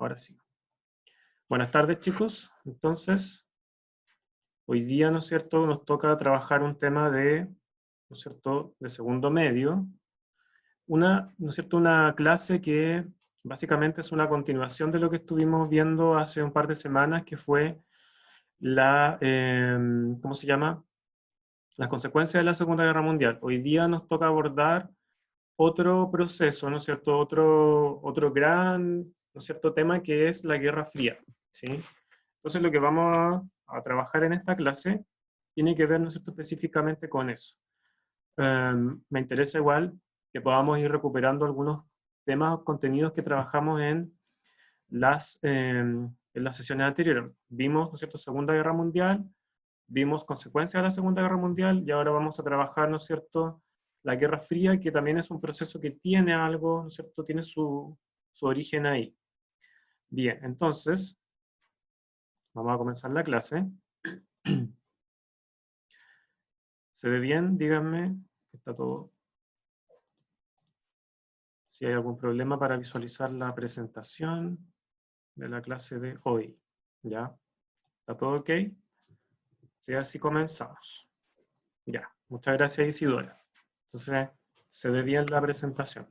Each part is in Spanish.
Ahora sí. Buenas tardes, chicos. Entonces, hoy día, ¿no es cierto?, nos toca trabajar un tema de, ¿no es cierto?, de segundo medio. ¿No es cierto?, una clase que básicamente es una continuación de lo que estuvimos viendo hace un par de semanas, que fue ¿cómo se llama?, las consecuencias de la Segunda Guerra Mundial. Hoy día nos toca abordar otro proceso, ¿no es cierto?, otro gran, ¿no es cierto?, tema, que es la Guerra Fría, ¿sí? Entonces lo que vamos a trabajar en esta clase tiene que ver, ¿no es cierto?, específicamente con eso. Me interesa igual que podamos ir recuperando algunos temas o contenidos que trabajamos en las sesiones anteriores. Vimos, ¿no es cierto?, Segunda Guerra Mundial, vimos consecuencias de la Segunda Guerra Mundial, y ahora vamos a trabajar, ¿no es cierto?, la Guerra Fría, que también es un proceso que tiene algo, ¿no es cierto?, tiene su origen ahí. Bien, entonces, vamos a comenzar la clase. ¿Se ve bien? Díganme que está todo. Si hay algún problema para visualizar la presentación de la clase de hoy. ¿Ya? ¿Está todo ok? Sí, así comenzamos. Ya, muchas gracias, Isidora. Entonces, se ve bien la presentación.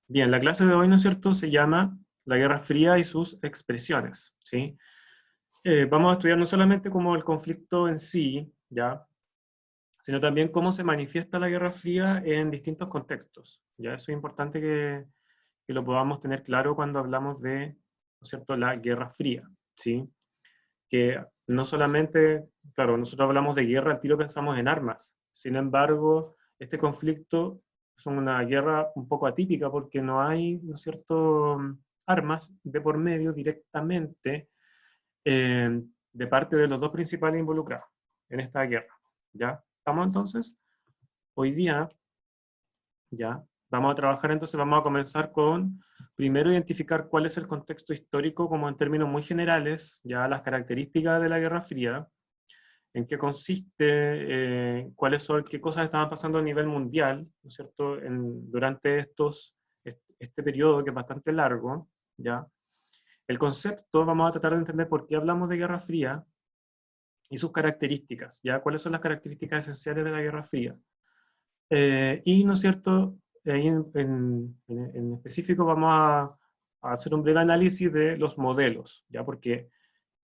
Bien, la clase de hoy, ¿no es cierto?, se llama La Guerra Fría y sus expresiones, ¿sí? Vamos a estudiar no solamente como el conflicto en sí, ¿ya?, sino también cómo se manifiesta la Guerra Fría en distintos contextos, ¿ya? Eso es importante que lo podamos tener claro cuando hablamos de, ¿no es cierto?, la Guerra Fría, ¿sí? Que no solamente, claro, nosotros hablamos de guerra, al tiro pensamos en armas. Sin embargo, este conflicto es una guerra un poco atípica porque no hay, ¿no es cierto?, armas de por medio directamente de parte de los dos principales involucrados en esta guerra. ¿Ya? ¿Estamos entonces? Hoy día, ya, vamos a trabajar entonces, vamos a comenzar con, primero, identificar cuál es el contexto histórico, como en términos muy generales, ya las características de la Guerra Fría, en qué consiste, qué cosas estaban pasando a nivel mundial, ¿no es cierto?, durante este periodo que es bastante largo, ¿ya? El concepto, vamos a tratar de entender por qué hablamos de Guerra Fría y sus características, ¿ya? ¿Cuáles son las características esenciales de la Guerra Fría? Y, ¿no es cierto?, ahí en específico vamos a hacer un breve análisis de los modelos, ¿ya? Porque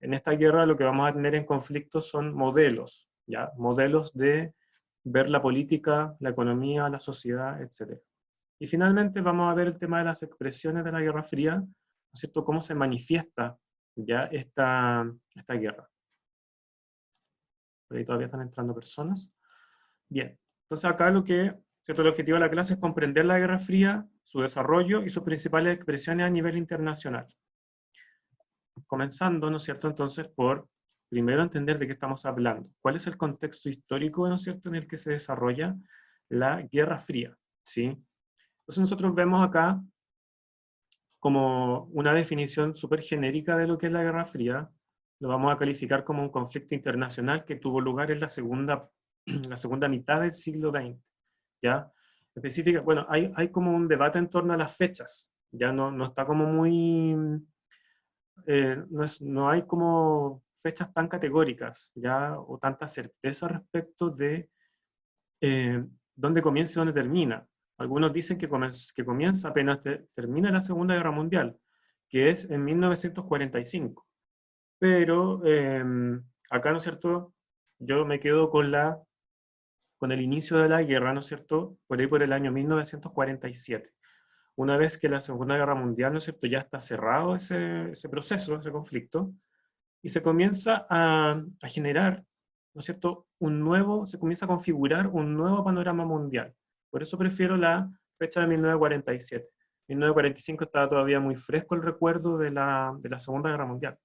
en esta guerra lo que vamos a tener en conflicto son modelos, ¿ya? Modelos de ver la política, la economía, la sociedad, etc. Y finalmente vamos a ver el tema de las expresiones de la Guerra Fría, ¿no es cierto?, cómo se manifiesta ya esta guerra. Por ahí todavía están entrando personas. Bien, entonces acá ¿cierto?, el objetivo de la clase es comprender la Guerra Fría, su desarrollo y sus principales expresiones a nivel internacional. Comenzando, ¿no es cierto?, entonces por primero entender de qué estamos hablando. ¿Cuál es el contexto histórico, ¿no es cierto?, en el que se desarrolla la Guerra Fría, ¿sí? Entonces nosotros vemos acá como una definición súper genérica de lo que es la Guerra Fría. Lo vamos a calificar como un conflicto internacional que tuvo lugar en la segunda mitad del siglo XX, ¿ya? Específica, bueno, hay como un debate en torno a las fechas, ya no está como muy, no hay como fechas tan categóricas, ya, o tanta certeza respecto de dónde comienza y dónde termina. Algunos dicen que comienza apenas termina la Segunda Guerra Mundial, que es en 1945. Pero acá, ¿no es cierto?, yo me quedo con el inicio de la guerra, ¿no es cierto?, por ahí por el año 1947. Una vez que la Segunda Guerra Mundial, ¿no es cierto?, ya está cerrado ese proceso, ese conflicto, y se comienza a generar, ¿no es cierto?, se comienza a configurar un nuevo panorama mundial. Por eso prefiero la fecha de 1947. 1945 estaba todavía muy fresco el recuerdo de la Segunda Guerra Mundial.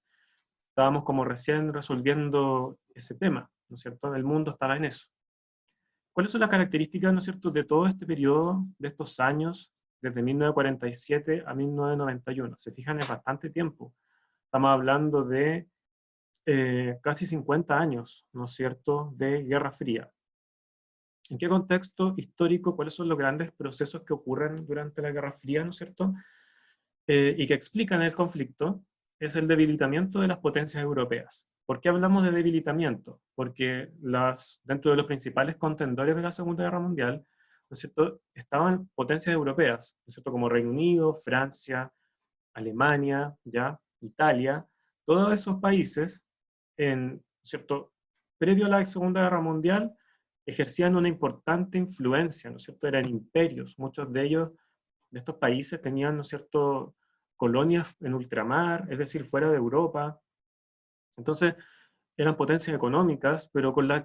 Estábamos como recién resolviendo ese tema, ¿no es cierto?, el mundo estaba en eso. ¿Cuáles son las características, ¿no es cierto?, de todo este periodo, de estos años, desde 1947 a 1991? Se fijan, es bastante tiempo. Estamos hablando de casi 50 años, ¿no es cierto?, de Guerra Fría. ¿En qué contexto histórico, cuáles son los grandes procesos que ocurren durante la Guerra Fría, ¿no es cierto? y que explican el conflicto, es el debilitamiento de las potencias europeas. ¿Por qué hablamos de debilitamiento? Porque dentro de los principales contendores de la Segunda Guerra Mundial, ¿no es cierto?, estaban potencias europeas, ¿no es cierto?, como Reino Unido, Francia, Alemania, ¿ya?, Italia, todos esos países, ¿cierto?, previo a la Segunda Guerra Mundial, ejercían una importante influencia, ¿no es cierto?, eran imperios, muchos de ellos, de estos países, tenían, ¿no es cierto?, colonias en ultramar, es decir, fuera de Europa. Entonces, eran potencias económicas, pero con la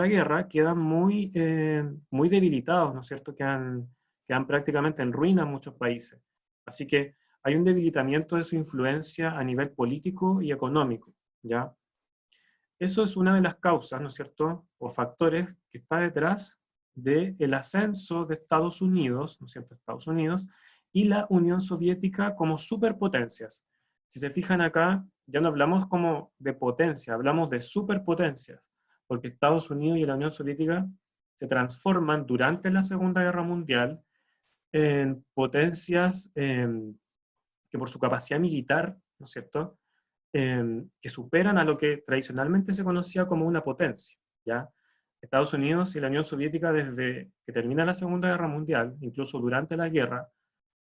guerra quedan muy debilitados, ¿no es cierto?, quedan prácticamente en ruina muchos países. Así que hay un debilitamiento de su influencia a nivel político y económico, ¿ya? Eso es una de las causas, ¿no es cierto?, o factores que está detrás del ascenso de Estados Unidos, ¿no es cierto?, Estados Unidos, y la Unión Soviética como superpotencias. Si se fijan acá, ya no hablamos como de potencia, hablamos de superpotencias, porque Estados Unidos y la Unión Soviética se transforman durante la Segunda Guerra Mundial en potencias que por su capacidad militar, ¿no es cierto?, que superan a lo que tradicionalmente se conocía como una potencia, ¿ya? Estados Unidos y la Unión Soviética, desde que termina la Segunda Guerra Mundial, incluso durante la guerra,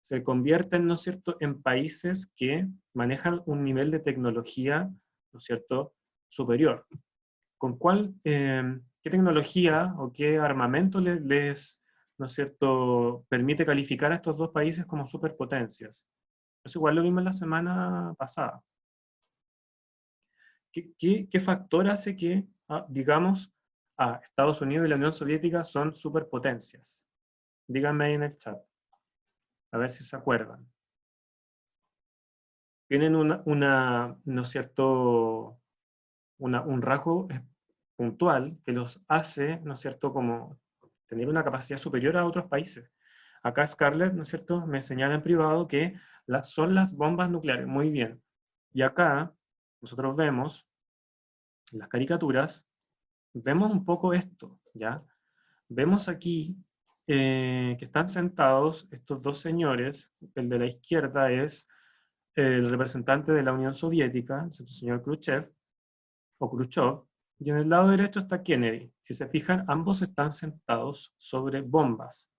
se convierten, ¿no es cierto?, en países que manejan un nivel de tecnología, ¿no es cierto?, superior. ¿Qué tecnología o qué armamento ¿no es cierto?, permite calificar a estos dos países como superpotencias? Eso igual lo vimos la semana pasada. ¿Qué factor hace que, digamos, Estados Unidos y la Unión Soviética son superpotencias? Díganme ahí en el chat, a ver si se acuerdan. Tienen ¿no es cierto?, un rasgo puntual que los hace, ¿no es cierto?, como tener una capacidad superior a otros países. Acá Scarlett, ¿no es cierto?, me señala en privado que son las bombas nucleares. Muy bien. Y acá nosotros vemos las caricaturas, vemos un poco esto, ¿ya? Vemos aquí que están sentados estos dos señores. El de la izquierda es el representante de la Unión Soviética, el señor Khrushchev, o Khrushchev, y en el lado derecho está Kennedy. Si se fijan, ambos están sentados sobre bombas.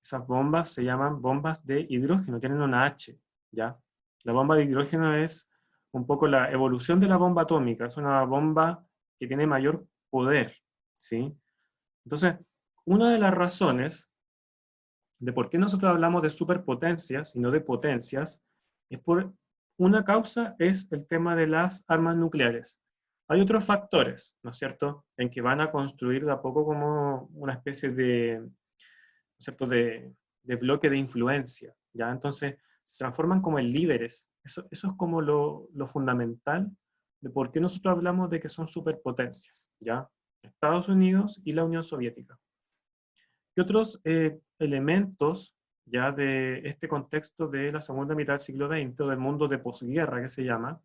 Esas bombas se llaman bombas de hidrógeno, tienen una H, ¿ya? La bomba de hidrógeno es un poco la evolución de la bomba atómica, es una bomba que tiene mayor poder, ¿sí? Entonces, una de las razones de por qué nosotros hablamos de superpotencias y no de potencias, una causa es el tema de las armas nucleares. Hay otros factores, ¿no es cierto?, en que van a construir de a poco como una especie ¿no es cierto?, de bloque de influencia, ¿ya? Entonces, se transforman como en líderes. Eso es como lo fundamental de por qué nosotros hablamos de que son superpotencias, ¿ya? Estados Unidos y la Unión Soviética. ¿Qué otros elementos ya de este contexto de la segunda mitad del siglo XX, o del mundo de posguerra que se llama?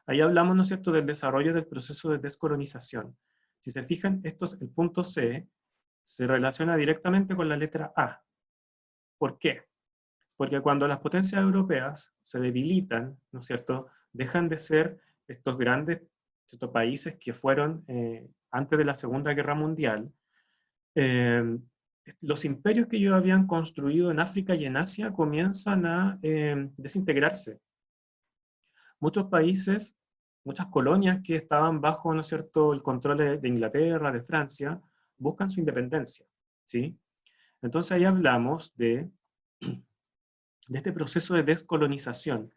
Ahí hablamos, ¿no es cierto?, del desarrollo del proceso de descolonización. Si se fijan, el punto C se relaciona directamente con la letra A. ¿Por qué? Porque cuando las potencias europeas se debilitan, ¿no es cierto?, dejan de ser estos grandes países que fueron antes de la Segunda Guerra Mundial. Los imperios que ellos habían construido en África y en Asia comienzan a desintegrarse. Muchos países, muchas colonias que estaban bajo, ¿no es cierto?, el control de Inglaterra, de Francia, buscan su independencia, ¿sí? Entonces ahí hablamos de este proceso de descolonización,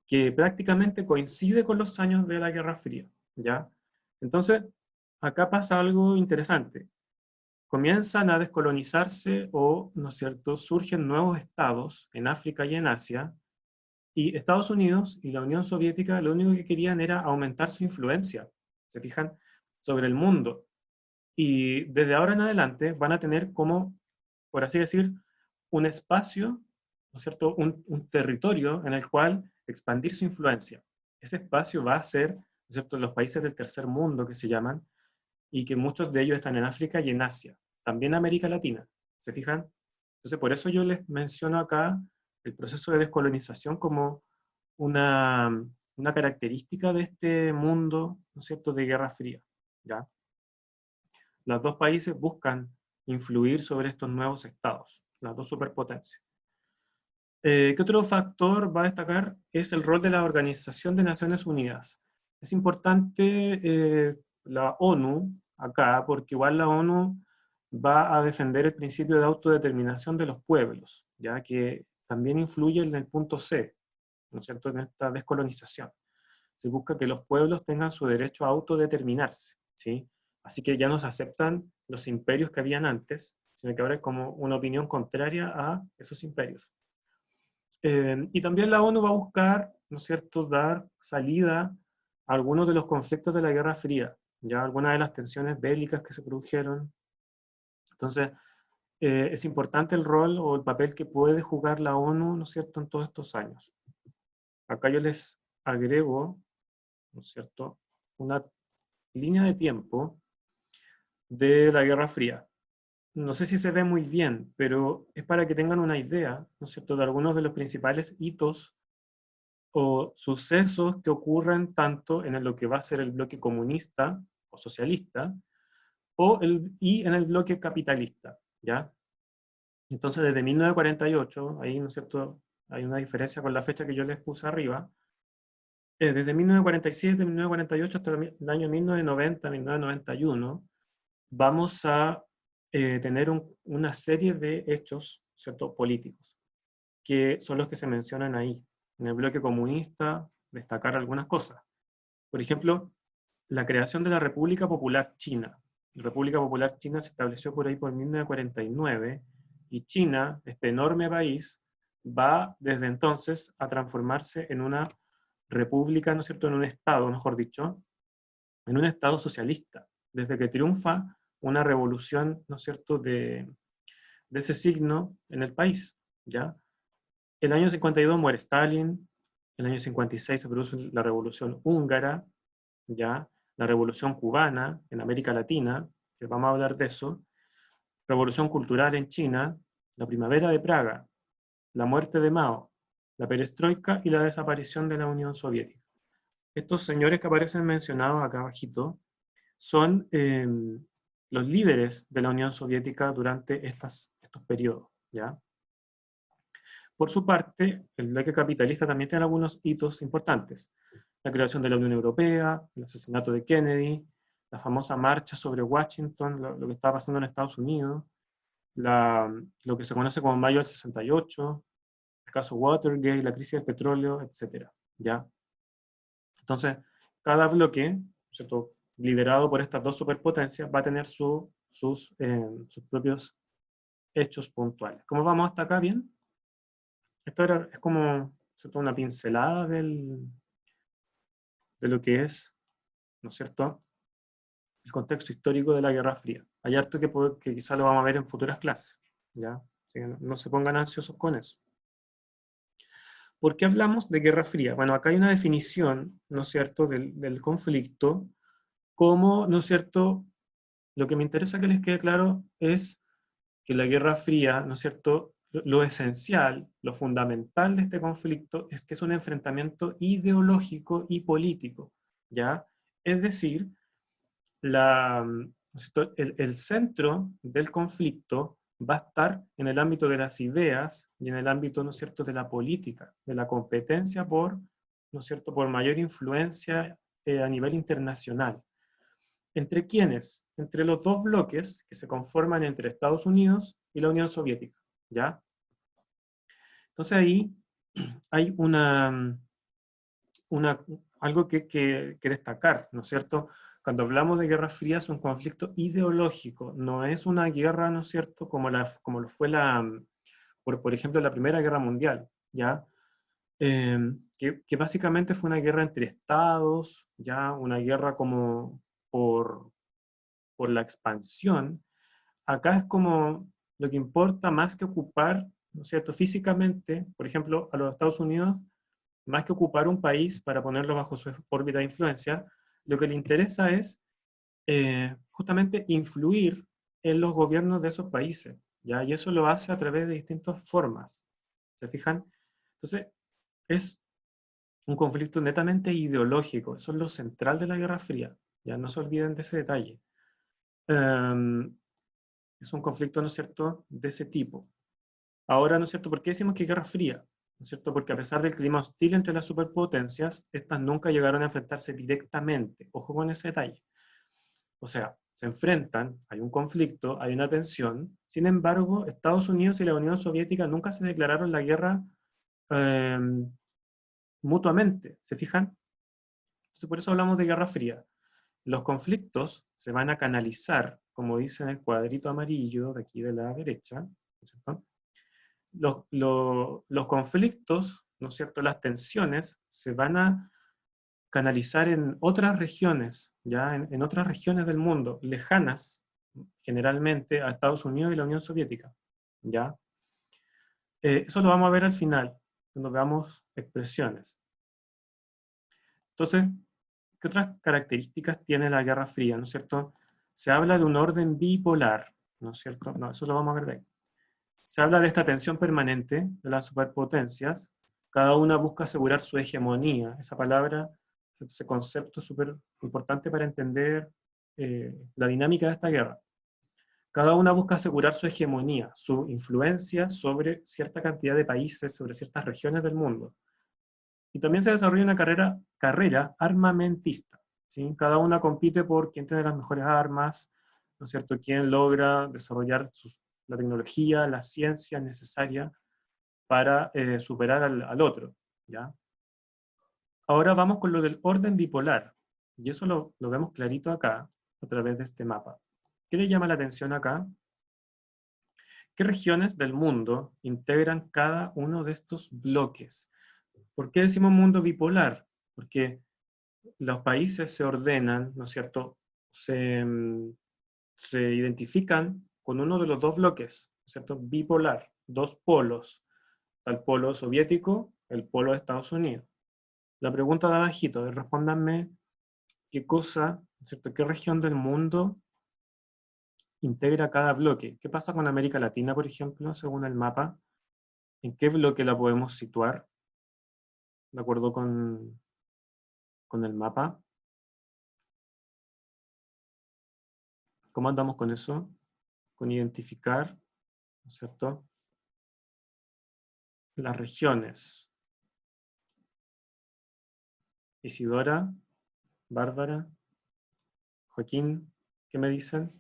que prácticamente coincide con los años de la Guerra Fría, ¿ya? Entonces, acá pasa algo interesante. Comienzan a descolonizarse o, ¿no es cierto?, surgen nuevos estados en África y en Asia, y Estados Unidos y la Unión Soviética lo único que querían era aumentar su influencia, ¿se fijan?, sobre el mundo. Y desde ahora en adelante van a tener como, por así decir, un espacio, ¿no es cierto?, un territorio en el cual expandir su influencia. Ese espacio va a ser, ¿no es cierto?, los países del tercer mundo que se llaman, y que muchos de ellos están en África y en Asia, también América Latina, ¿se fijan? Entonces por eso yo les menciono acá el proceso de descolonización como una, una característica de este mundo, ¿no es cierto?, de Guerra Fría, ¿ya? Los dos países buscan influir sobre estos nuevos estados, las dos superpotencias. ¿Qué otro factor va a destacar? Es el rol de la Organización de Naciones Unidas. Es importante la ONU acá, porque igual la ONU va a defender el principio de autodeterminación de los pueblos, ya que también influye en el punto C, ¿no es cierto?, en esta descolonización. Se busca que los pueblos tengan su derecho a autodeterminarse, ¿sí? Así que ya no se aceptan los imperios que habían antes, sino que ahora es como una opinión contraria a esos imperios. Y también la ONU va a buscar, ¿no es cierto?, dar salida a algunos de los conflictos de la Guerra Fría, ya algunas de las tensiones bélicas que se produjeron. Entonces, es importante el rol o el papel que puede jugar la ONU, ¿no es cierto?, en todos estos años. Acá yo les agrego, ¿no es cierto?, una línea de tiempo de la Guerra Fría. No sé si se ve muy bien, pero es para que tengan una idea, ¿no es cierto?, de algunos de los principales hitos o sucesos que ocurren tanto en lo que va a ser el bloque comunista o socialista y en el bloque capitalista, ¿ya? Entonces, desde 1948, ahí, ¿no es cierto?, hay una diferencia con la fecha que yo les puse arriba, desde 1947, 1948 hasta el año 1990, 1991, vamos a tener una serie de hechos, ¿cierto?, políticos, que son los que se mencionan ahí. En el bloque comunista, destacar algunas cosas. Por ejemplo, la creación de la República Popular China. La República Popular China se estableció por ahí por 1949, y China, este enorme país, va desde entonces a transformarse en una república, ¿no es cierto?, en un estado, mejor dicho, en un estado socialista, desde que triunfa una revolución, ¿no es cierto?, de ese signo en el país, ¿ya? El año 52 muere Stalin, el año 56 se produce la revolución húngara, ¿ya? La revolución cubana en América Latina, que vamos a hablar de eso, revolución cultural en China, la primavera de Praga, la muerte de Mao, la perestroika y la desaparición de la Unión Soviética. Estos señores que aparecen mencionados acá abajito son los líderes de la Unión Soviética durante estos periodos, ¿ya? Por su parte, el bloque capitalista también tiene algunos hitos importantes. La creación de la Unión Europea, el asesinato de Kennedy, la famosa marcha sobre Washington, lo que estaba pasando en Estados Unidos, lo que se conoce como Mayo del 68, el caso Watergate, la crisis del petróleo, etc. ¿Ya? Entonces, cada bloque, ¿cierto?, liderado por estas dos superpotencias, va a tener sus propios hechos puntuales. ¿Cómo vamos hasta acá? ¿Bien? Esto es como, ¿cierto?, una pincelada de lo que es, ¿no es cierto?, el contexto histórico de la Guerra Fría. Hay harto que quizá lo vamos a ver en futuras clases, ¿ya? Así que no se pongan ansiosos con eso. ¿Por qué hablamos de Guerra Fría? Bueno, acá hay una definición, ¿no es cierto?, del conflicto, como, ¿no es cierto?, lo que me interesa que les quede claro es que la Guerra Fría, ¿no es cierto?, lo esencial, lo fundamental de este conflicto es que es un enfrentamiento ideológico y político, ¿ya? Es decir, ¿no es cierto?, el centro del conflicto va a estar en el ámbito de las ideas y en el ámbito, ¿no es cierto?, de la política, de la competencia por, ¿no es cierto?, por mayor influencia a nivel internacional. ¿Entre quiénes? Entre los dos bloques que se conforman entre Estados Unidos y la Unión Soviética, ¿ya? Entonces ahí hay algo que destacar, ¿no es cierto? Cuando hablamos de Guerra Fría es un conflicto ideológico, no es una guerra, ¿no es cierto?, como lo fue por ejemplo, la Primera Guerra Mundial, ¿ya? Que básicamente fue una guerra entre estados, ¿ya? Una guerra como por la expansión. Acá es como lo que importa más que ocupar, ¿no es cierto?, físicamente, por ejemplo, a los Estados Unidos, más que ocupar un país para ponerlo bajo su órbita de influencia, lo que le interesa es justamente influir en los gobiernos de esos países, ¿ya? Y eso lo hace a través de distintas formas. ¿Se fijan? Entonces, es un conflicto netamente ideológico, eso es lo central de la Guerra Fría, ya no se olviden de ese detalle. Es un conflicto, ¿no es cierto?, de ese tipo. Ahora, ¿no es cierto?, ¿por qué decimos que Guerra Fría? ¿No es cierto? Porque a pesar del clima hostil entre las superpotencias, estas nunca llegaron a enfrentarse directamente. Ojo con ese detalle. O sea, se enfrentan, hay un conflicto, hay una tensión. Sin embargo, Estados Unidos y la Unión Soviética nunca se declararon la guerra eh, mutuamente. ¿Se fijan? Entonces, por eso hablamos de Guerra Fría. Los conflictos se van a canalizar, como dice en el cuadrito amarillo de aquí de la derecha, ¿no es cierto? Los conflictos, ¿no es cierto?, las tensiones se van a canalizar en otras regiones, ya en otras regiones del mundo, lejanas generalmente a Estados Unidos y la Unión Soviética, ¿ya? Eso lo vamos a ver al final, cuando veamos expresiones. Entonces, ¿qué otras características tiene la Guerra Fría, no es cierto? Se habla de un orden bipolar, ¿no es cierto? No, eso lo vamos a ver de ahí. Se habla de esta tensión permanente de las superpotencias. Cada una busca asegurar su hegemonía. Esa palabra, ese concepto es súper importante para entender la dinámica de esta guerra. Cada una busca asegurar su hegemonía, su influencia sobre cierta cantidad de países, sobre ciertas regiones del mundo. Y también se desarrolla una carrera armamentista, ¿sí? Cada una compite por quién tiene las mejores armas, ¿no es cierto? Quién logra desarrollar la tecnología, la ciencia necesaria para superar al otro, ¿ya? Ahora vamos con lo del orden bipolar, y eso lo vemos clarito acá, a través de este mapa. ¿Qué le llama la atención acá? ¿Qué regiones del mundo integran cada uno de estos bloques? ¿Por qué decimos mundo bipolar? Porque los países se ordenan, ¿no es cierto? Se identifican con uno de los dos bloques, ¿no es cierto? Bipolar, dos polos. Está el polo soviético, el polo de Estados Unidos. La pregunta de abajito, respóndanme qué cosa, ¿no es cierto? ¿Qué región del mundo integra cada bloque? ¿Qué pasa con América Latina, por ejemplo, según el mapa? ¿En qué bloque la podemos situar? De acuerdo con el mapa. ¿Cómo andamos con eso? Con identificar, ¿no es cierto?, las regiones. Isidora, Bárbara, Joaquín, ¿qué me dicen?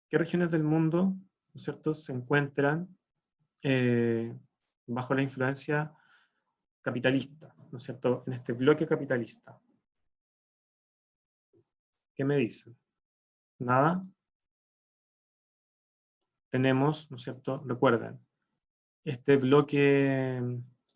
¿Qué regiones del mundo, ¿no es cierto?, se encuentran bajo la influencia capitalista, ¿no es cierto?, en este bloque capitalista? ¿Qué me dicen? ¿Nada? Tenemos, ¿no es cierto?, recuerden, este bloque,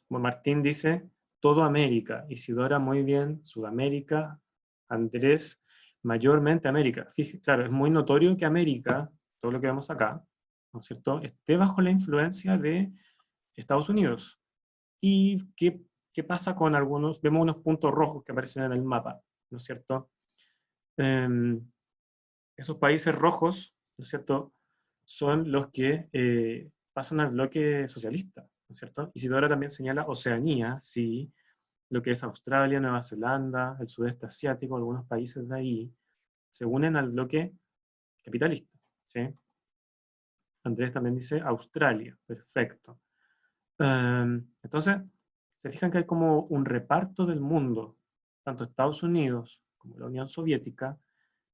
como Martín dice, todo América. Isidora, muy bien, Sudamérica. Andrés, mayormente América. Fíjate, claro, es muy notorio que América, todo lo que vemos acá, ¿no es cierto?, esté bajo la influencia de Estados Unidos. ¿Y qué pasa con algunos? Vemos unos puntos rojos que aparecen en el mapa, ¿no es cierto? Esos países rojos, ¿no es cierto?, son los que pasan al bloque socialista, ¿no es cierto? Isidora también señala Oceanía, sí, lo que es Australia, Nueva Zelanda, el sudeste asiático, algunos países de ahí, se unen al bloque capitalista, ¿sí? Andrés también dice Australia, perfecto. Entonces, se fijan que hay como un reparto del mundo, tanto Estados Unidos como la Unión Soviética,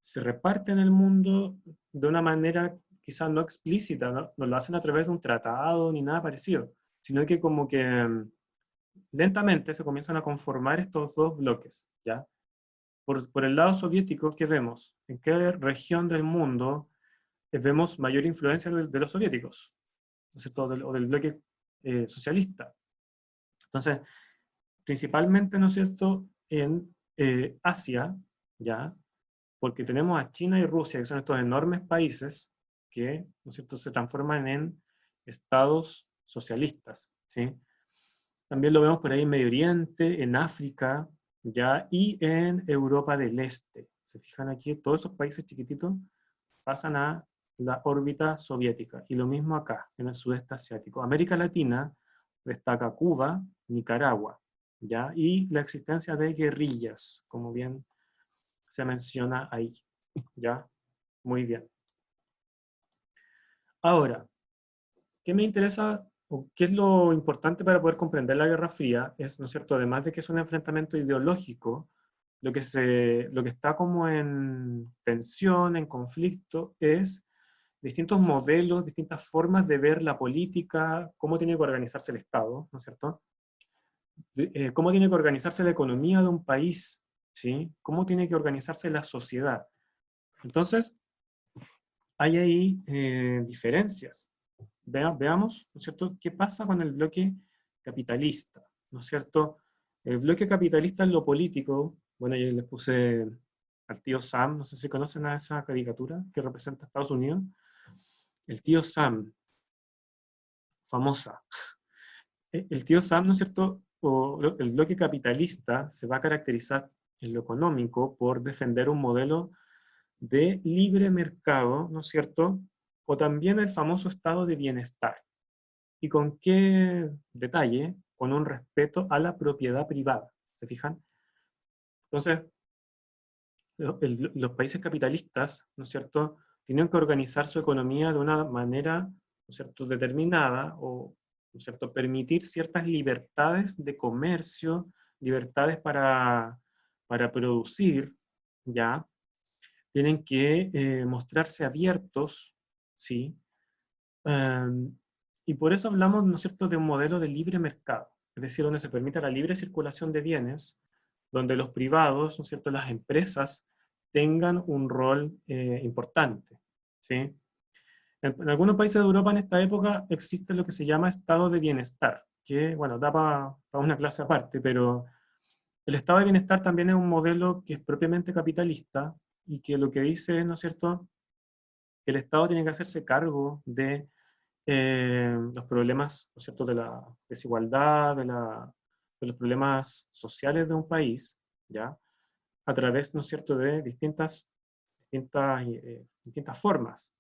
se reparten el mundo de una manera quizás no explícita, ¿no? No lo hacen a través de un tratado ni nada parecido, sino que como que lentamente se comienzan a conformar estos dos bloques, ¿ya? Por el lado soviético, ¿qué vemos? ¿En qué región del mundo vemos mayor influencia de los soviéticos? ¿No es cierto? O del bloque socialista. Entonces, principalmente, ¿no es cierto?, en Asia, ¿ya? Porque tenemos a China y Rusia, que son estos enormes países que, ¿no es cierto?, se transforman en estados socialistas, ¿sí? También lo vemos por ahí en Medio Oriente, en África, ¿ya? Y en Europa del Este. Se fijan aquí, todos esos países chiquititos pasan a la órbita soviética. Y lo mismo acá, en el sudeste asiático. América Latina destaca Cuba, Nicaragua, ¿ya? Y la existencia de guerrillas, como bien se menciona ahí, ¿ya? Muy bien. Ahora, ¿qué me interesa o qué es lo importante para poder comprender la Guerra Fría? Es, ¿no es cierto?, además de que es un enfrentamiento ideológico, lo que está como en tensión, en conflicto, es distintos modelos, distintas formas de ver la política, cómo tiene que organizarse el Estado, ¿no es cierto? Cómo tiene que organizarse la economía de un país, ¿sí? Cómo tiene que organizarse la sociedad. Entonces, hay ahí diferencias. Veamos, ¿no es cierto?, qué pasa con el bloque capitalista, ¿no es cierto? El bloque capitalista en lo político, bueno, yo les puse al tío Sam, no sé si conocen a esa caricatura que representa a Estados Unidos. El tío Sam, famosa. El tío Sam, ¿no es cierto? El bloque capitalista se va a caracterizar en lo económico por defender un modelo de libre mercado, ¿no es cierto? O también el famoso estado de bienestar. ¿Y con qué detalle? Con un respeto a la propiedad privada. ¿Se fijan? Entonces, los países capitalistas, ¿no es cierto?, tienen que organizar su economía de una manera, ¿no es cierto?, determinada, o, ¿no es cierto?, permitir ciertas libertades de comercio, libertades para producir, ¿ya? Tienen que mostrarse abiertos, ¿sí? Um, y por eso hablamos, ¿no es cierto?, de un modelo de libre mercado, es decir, donde se permite la libre circulación de bienes, donde los privados, ¿no es cierto?, las empresas tengan un rol importante, ¿sí? En algunos países de Europa en esta época existe lo que se llama estado de bienestar, que, bueno, da para una clase aparte, pero el estado de bienestar también es un modelo que es propiamente capitalista y que lo que dice, ¿no es cierto?, que el Estado tiene que hacerse cargo de los problemas, ¿no es cierto?, de la desigualdad, de los problemas sociales de un país, ¿ya? A través, ¿no es cierto?, de distintas formas.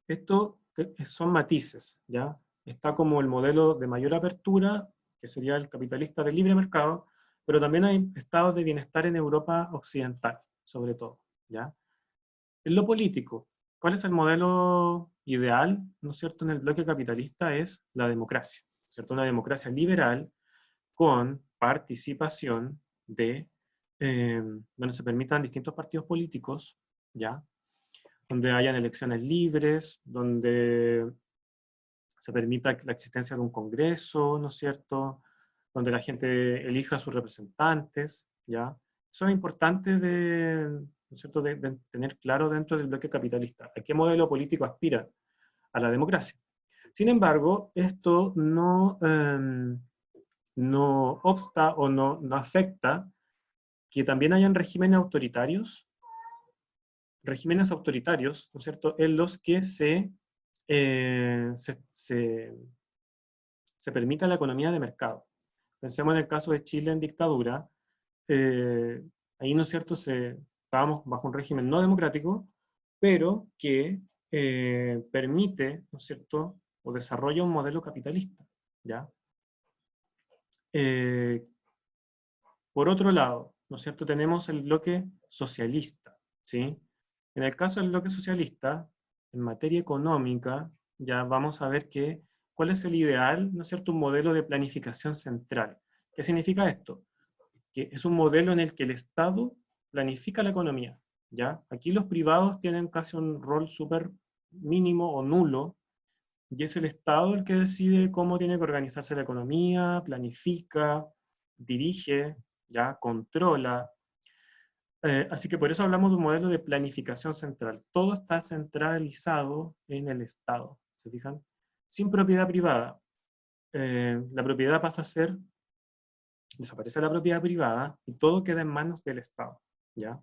Esto son matices, ¿ya? Está como el modelo de mayor apertura, que sería el capitalista de libre mercado, pero también hay estados de bienestar en Europa occidental, sobre todo, ¿ya? En lo político, ¿cuál es el modelo ideal, no es cierto?, en el bloque capitalista es la democracia, ¿cierto? Una democracia liberal con participación donde se permitan distintos partidos políticos, ¿ya? Donde hayan elecciones libres, donde se permita la existencia de un congreso, ¿no es cierto?, donde la gente elija a sus representantes, ¿ya? Eso es importante ¿no es cierto?, de tener claro dentro del bloque capitalista. ¿A qué modelo político aspira? A la democracia. Sin embargo, esto no obsta o no afecta que también hayan regímenes autoritarios, ¿no es cierto?, en los que se permita la economía de mercado. Pensemos en el caso de Chile en dictadura, eh, ahí, ¿no es cierto?, estábamos bajo un régimen no democrático, pero que permite, ¿no es cierto?, o desarrolla un modelo capitalista, ¿ya? Eh, por otro lado, ¿no es cierto?, tenemos el bloque socialista, ¿sí? En el caso del bloque socialista, en materia económica, ya vamos a ver cuál es el ideal, ¿no es cierto?, un modelo de planificación central. ¿Qué significa esto? Que es un modelo en el que el Estado planifica la economía, ¿ya? Aquí los privados tienen casi un rol súper mínimo o nulo, y es el Estado el que decide cómo tiene que organizarse la economía, planifica, dirige, ¿ya? Controla. Así que por eso hablamos de un modelo de planificación central. Todo está centralizado en el Estado, ¿se fijan? Sin propiedad privada. La propiedad pasa a ser, desaparece la propiedad privada y todo queda en manos del Estado, ¿ya?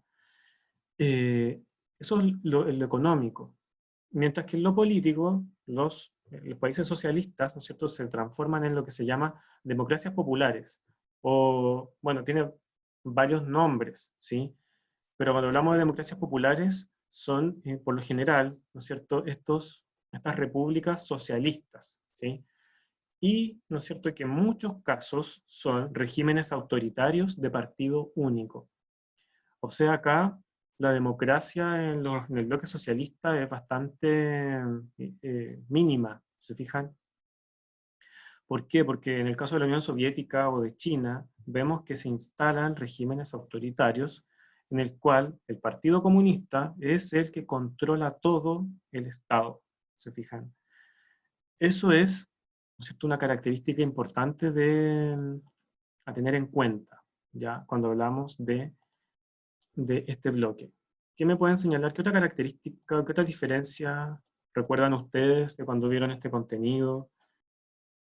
Eso es lo económico. Mientras que en lo político, los países socialistas, ¿no es cierto?, se transforman en lo que se llama democracias populares. O, bueno, tiene varios nombres, ¿sí? Pero cuando hablamos de democracias populares, son, por lo general, ¿no es cierto?, estos estas repúblicas socialistas, ¿sí? Y, ¿no es cierto?, que en muchos casos son regímenes autoritarios de partido único. O sea, acá la democracia en el bloque socialista es bastante mínima, ¿se fijan? ¿Por qué? Porque en el caso de la Unión Soviética o de China, vemos que se instalan regímenes autoritarios en el cual el Partido Comunista es el que controla todo el Estado, ¿se fijan? Eso es, ¿no es cierto?, una característica importante a tener en cuenta, ¿ya? Cuando hablamos de este bloque. ¿Qué me pueden señalar? ¿Qué otra característica, qué otra diferencia recuerdan ustedes de cuando vieron este contenido?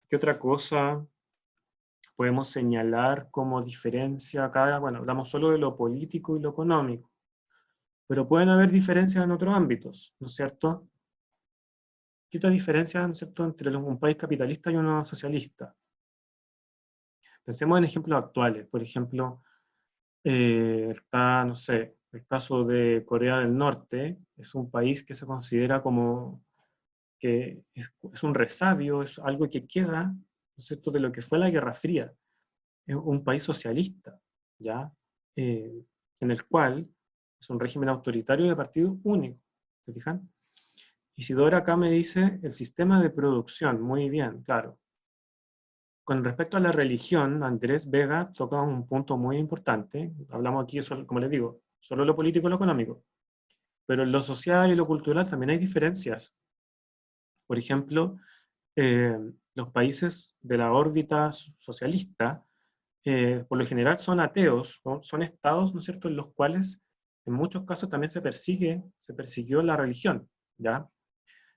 ¿Qué otra cosa podemos señalar como diferencia acá? Bueno, hablamos solo de lo político y lo económico, pero pueden haber diferencias en otros ámbitos, ¿no es cierto? ¿Qué otra diferencia, ¿no es cierto?, entre un país capitalista y uno socialista? Pensemos en ejemplos actuales. Por ejemplo, está, no sé, el caso de Corea del Norte. Es un país que se considera como que es un resabio, es algo que queda, ¿no es cierto?, de lo que fue la Guerra Fría. Es un país socialista, ¿ya? Eh, en el cual es un régimen autoritario de partido único, ¿se fijan? Isidora acá me dice el sistema de producción, muy bien, claro. Con respecto a la religión, Andrés Vega toca un punto muy importante. Hablamos aquí, como les digo, solo lo político y lo económico. Pero en lo social y lo cultural también hay diferencias. Por ejemplo, eh, los países de la órbita socialista, por lo general son ateos, ¿no? Son estados, ¿no es cierto?, en los cuales en muchos casos también se persiguió la religión, ¿ya?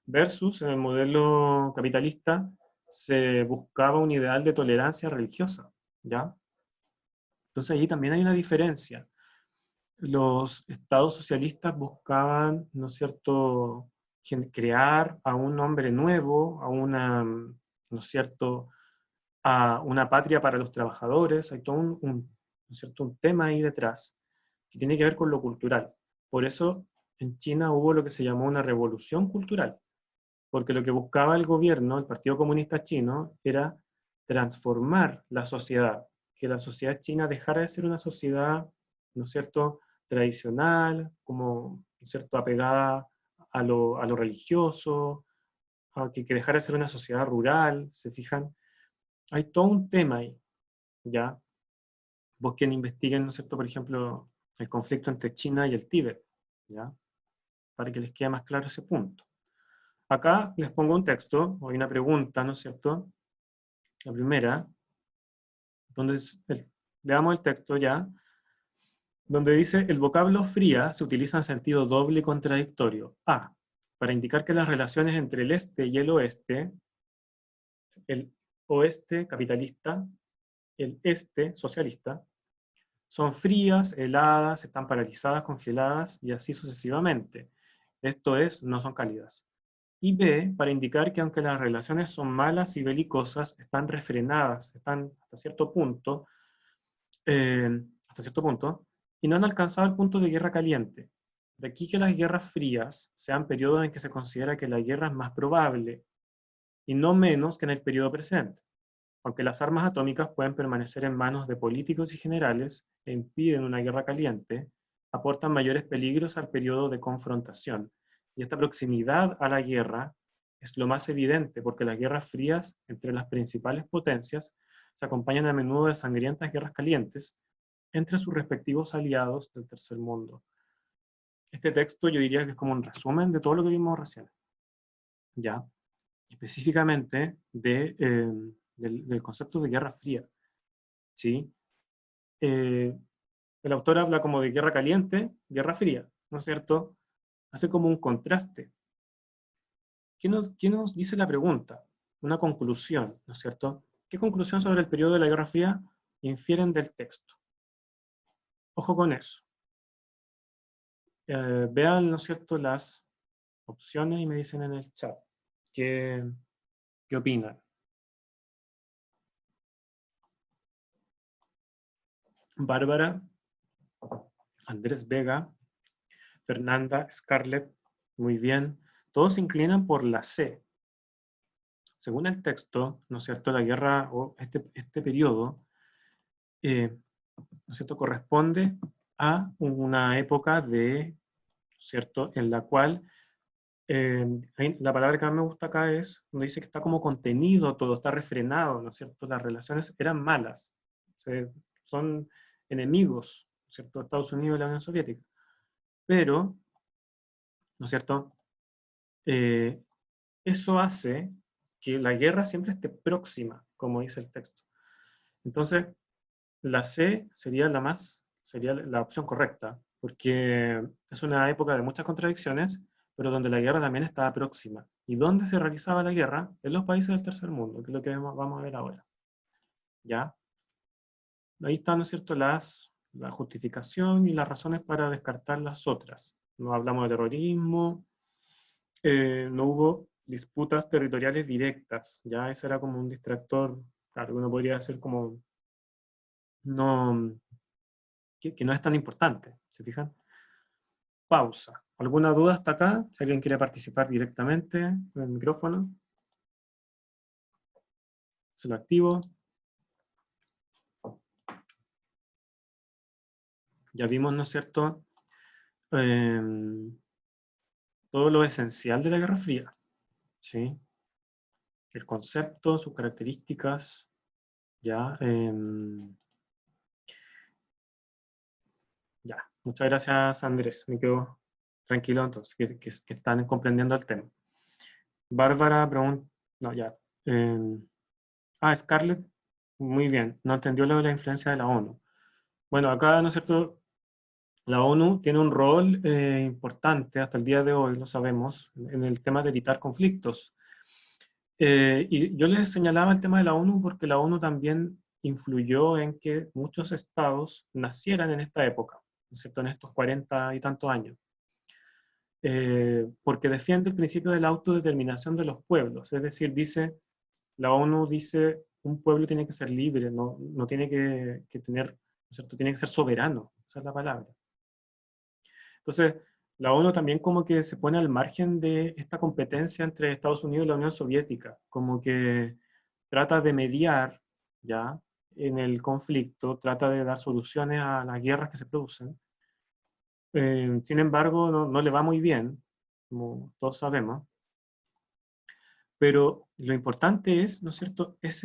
Versus en el modelo capitalista se buscaba un ideal de tolerancia religiosa, ¿ya? Entonces allí también hay una diferencia. Los estados socialistas buscaban, ¿no es cierto?, crear a un hombre nuevo, a una, ¿no es cierto?, a una patria para los trabajadores. Hay todo ¿no es cierto?, un tema ahí detrás que tiene que ver con lo cultural. Por eso en China hubo lo que se llamó una revolución cultural, porque lo que buscaba el gobierno, el Partido Comunista Chino, era transformar la sociedad, que la sociedad china dejara de ser una sociedad, ¿no es cierto?, tradicional, como, ¿no es cierto?, apegada a lo religioso, a que dejara de ser una sociedad rural, ¿se fijan? Hay todo un tema ahí, ¿ya? Busquen, investiguen, ¿no es cierto?, por ejemplo, el conflicto entre China y el Tíbet, ¿ya? Para que les quede más claro ese punto. Acá les pongo un texto, o una pregunta, ¿no es cierto? La primera, entonces veamos el texto ya, donde dice, el vocablo fría se utiliza en sentido doble y contradictorio. A, para indicar que las relaciones entre el este y el oeste capitalista, el este socialista, son frías, heladas, están paralizadas, congeladas y así sucesivamente. Esto es, no son cálidas. Y B, para indicar que aunque las relaciones son malas y belicosas, están refrenadas, están hasta cierto punto, y no han alcanzado el punto de guerra caliente. De aquí que las guerras frías sean periodos en que se considera que la guerra es más probable, y no menos que en el periodo presente. Aunque las armas atómicas pueden permanecer en manos de políticos y generales e impiden una guerra caliente, aportan mayores peligros al periodo de confrontación. Y esta proximidad a la guerra es lo más evidente porque las guerras frías entre las principales potencias se acompañan a menudo de sangrientas guerras calientes entre sus respectivos aliados del tercer mundo. Este texto yo diría que es como un resumen de todo lo que vimos recién, ¿ya? Específicamente del concepto de guerra fría, ¿sí? El autor habla como de guerra caliente, guerra fría, ¿no es cierto? Hace como un contraste. ¿Qué nos dice la pregunta? Una conclusión, ¿no es cierto? ¿Qué conclusión sobre el periodo de la Guerra Fría infieren del texto? Ojo con eso. Vean, ¿no es cierto?, las opciones y me dicen en el chat qué opinan. Bárbara, Andrés Vega, Fernanda, Scarlett, muy bien. todos se inclinan por la C. Según el texto, ¿no es cierto?, la guerra, o este periodo, ¿no es cierto?, corresponde a una época de, ¿cierto?, en la cual, la palabra que más me gusta acá es, donde dice que está como contenido, todo está refrenado, ¿no es cierto?, las relaciones eran malas, son enemigos, ¿no es cierto?, Estados Unidos y la Unión Soviética. Pero, ¿no es cierto?, eso hace que la guerra siempre esté próxima, como dice el texto. Entonces, la C sería sería la opción correcta, porque es una época de muchas contradicciones, pero donde la guerra también estaba próxima. ¿Y dónde se realizaba la guerra? En los países del tercer mundo, que es lo que vamos a ver ahora. ¿Ya? Ahí están, ¿no es cierto?, la justificación y las razones para descartar las otras. No hablamos de terrorismo, no hubo disputas territoriales directas, ya ese era como un distractor, claro, uno podría hacer como, no, que no es tan importante, ¿se fijan? Pausa. ¿Alguna duda hasta acá? Si alguien quiere participar directamente en el micrófono, se lo activo. Ya vimos, ¿no es cierto?, todo lo esencial de la Guerra Fría, ¿sí? El concepto, sus características, ya. Ya, muchas gracias, Andrés. Me quedo tranquilo entonces, que están comprendiendo el tema. Bárbara pregunta, no, ya. Scarlett, muy bien, no entendió lo de la influencia de la ONU. Bueno, acá, ¿no es cierto?, la ONU tiene un rol importante, hasta el día de hoy lo sabemos, en el tema de evitar conflictos. Y yo les señalaba el tema de la ONU porque la ONU también influyó en que muchos estados nacieran en esta época, ¿no es cierto?, en estos 40 y tantos años. Porque defiende el principio de la autodeterminación de los pueblos, es decir, la ONU dice, un pueblo tiene que ser libre, no tiene que tener, ¿no es cierto?, tiene que ser soberano, esa es la palabra. Entonces, la ONU también como que se pone al margen de esta competencia entre Estados Unidos y la Unión Soviética, como que trata de mediar, ¿ya?, en el conflicto, trata de dar soluciones a las guerras que se producen. Sin embargo, no le va muy bien, como todos sabemos. Pero lo importante es, ¿no es cierto?, ¿no es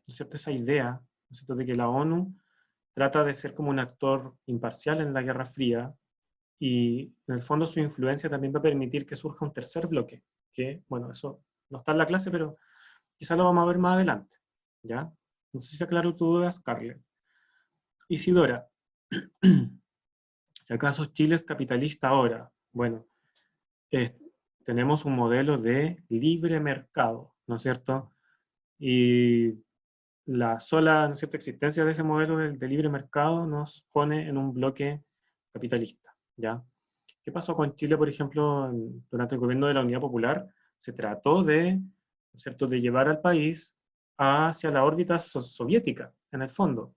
cierto?, esa idea, ¿no es cierto?, de que la ONU trata de ser como un actor imparcial en la Guerra Fría, y en el fondo su influencia también va a permitir que surja un tercer bloque, que, bueno, eso no está en la clase, pero quizás lo vamos a ver más adelante, ¿ya? No sé si se aclaró tu duda, Scarlett. Isidora, si acaso Chile es capitalista ahora, bueno, eh, tenemos un modelo de libre mercado, ¿no es cierto? Y la sola, ¿no es cierto?, existencia de ese modelo de libre mercado nos pone en un bloque capitalista, ¿ya? ¿Qué pasó con Chile, por ejemplo, durante el gobierno de la Unidad Popular? Se trató de, ¿no es cierto?, de llevar al país hacia la órbita soviética, en el fondo.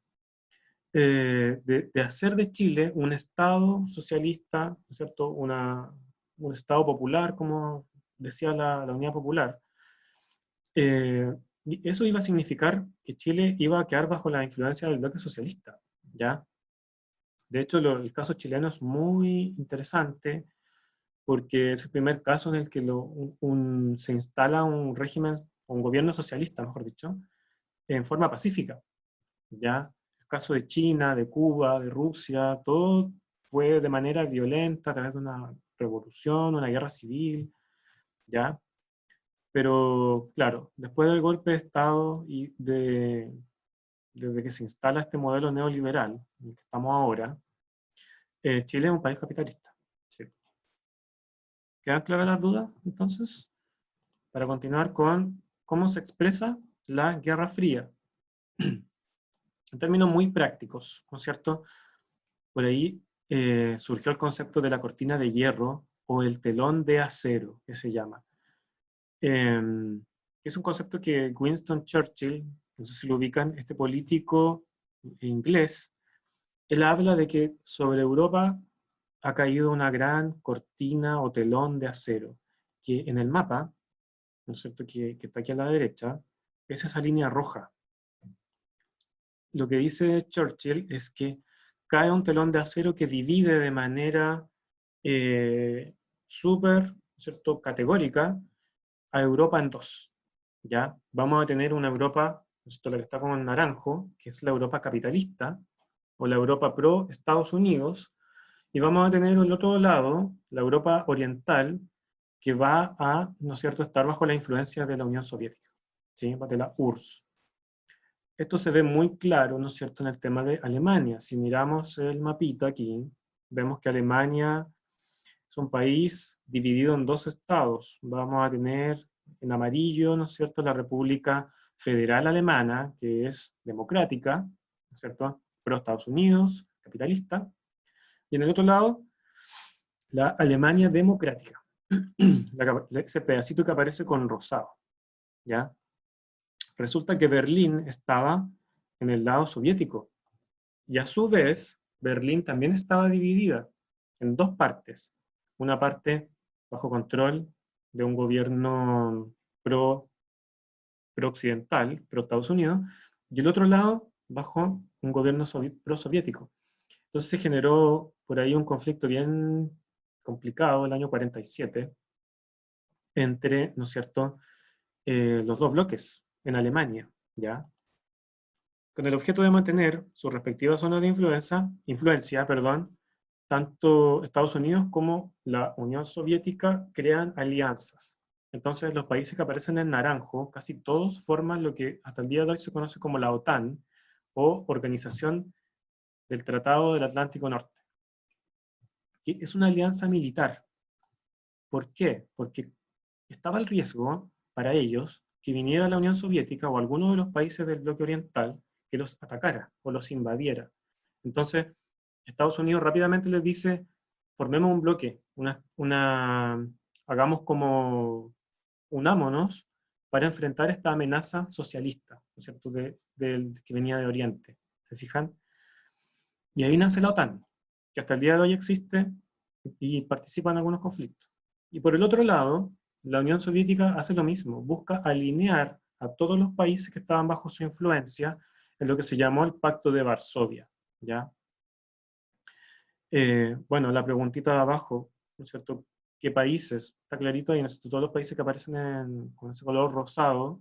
De hacer de Chile un Estado socialista, ¿no es cierto?, un Estado popular, como decía la Unidad Popular. Y eso iba a significar que Chile iba a quedar bajo la influencia del bloque socialista, ¿ya? De hecho, el caso chileno es muy interesante porque es el primer caso en el que se instala un régimen, un gobierno socialista, mejor dicho, en forma pacífica, ¿ya? El caso de China, de Cuba, de Rusia, todo fue de manera violenta a través de una revolución, una guerra civil, ¿ya? Pero, claro, después del golpe de Estado y desde que se instala este modelo neoliberal en el que estamos ahora, Chile es un país capitalista. Sí. ¿Quedan claras las dudas, entonces? Para continuar con cómo se expresa la Guerra Fría. En términos muy prácticos, ¿no es cierto? Por ahí surgió el concepto de la cortina de hierro o el telón de acero, que se llama. Es un concepto que Winston Churchill, no sé si lo ubican, este político inglés, él habla de que sobre Europa ha caído una gran cortina o telón de acero, que en el mapa, ¿no es cierto?, que está aquí a la derecha, es esa línea roja. Lo que dice Churchill es que cae un telón de acero que divide de manera súper, ¿cierto?, categórica a Europa en dos. ¿Ya? Vamos a tener una Europa, esto la que está como en naranjo, que es la Europa capitalista, o la Europa pro Estados Unidos, y vamos a tener el otro lado, la Europa oriental, que va a, ¿no es cierto?, estar bajo la influencia de la Unión Soviética, ¿sí?, de la URSS. Esto se ve muy claro, ¿no es cierto?, en el tema de Alemania. Si miramos el mapita aquí, vemos que Alemania es un país dividido en dos estados. Vamos a tener en amarillo, ¿no es cierto?, la República Federal Alemana, que es democrática, ¿no es cierto?, pro Estados Unidos, capitalista. Y en el otro lado, la Alemania democrática. Ese pedacito que aparece con rosado, ¿ya? Resulta que Berlín estaba en el lado soviético, y a su vez, Berlín también estaba dividida en dos partes. Una parte bajo control de un gobierno pro-occidental, pro-Estados Unidos, y el otro lado bajo un gobierno pro-soviético. Entonces se generó por ahí un conflicto bien complicado el año 47 entre, ¿no es cierto?, los dos bloques en Alemania, ¿ya? Con el objeto de mantener sus respectivas zonas de influencia, tanto Estados Unidos como la Unión Soviética crean alianzas. Entonces los países que aparecen en naranjo, casi todos forman lo que hasta el día de hoy se conoce como la OTAN, o Organización del Tratado del Atlántico Norte, que es una alianza militar. ¿Por qué? Porque estaba el riesgo para ellos que viniera la Unión Soviética o alguno de los países del bloque oriental que los atacara o los invadiera. Entonces, Estados Unidos rápidamente les dice, formemos un bloque, hagamos como, unámonos para enfrentar esta amenaza socialista, ¿no es cierto?, que venía de Oriente. ¿Se fijan? Y ahí nace la OTAN, que hasta el día de hoy existe y participa en algunos conflictos. Y por el otro lado, la Unión Soviética hace lo mismo, busca alinear a todos los países que estaban bajo su influencia en lo que se llamó el Pacto de Varsovia, ¿ya? Bueno, la preguntita de abajo, ¿no es cierto? ¿Qué países? Está clarito ahí, ¿no es cierto? Todos los países que aparecen con ese color rosado: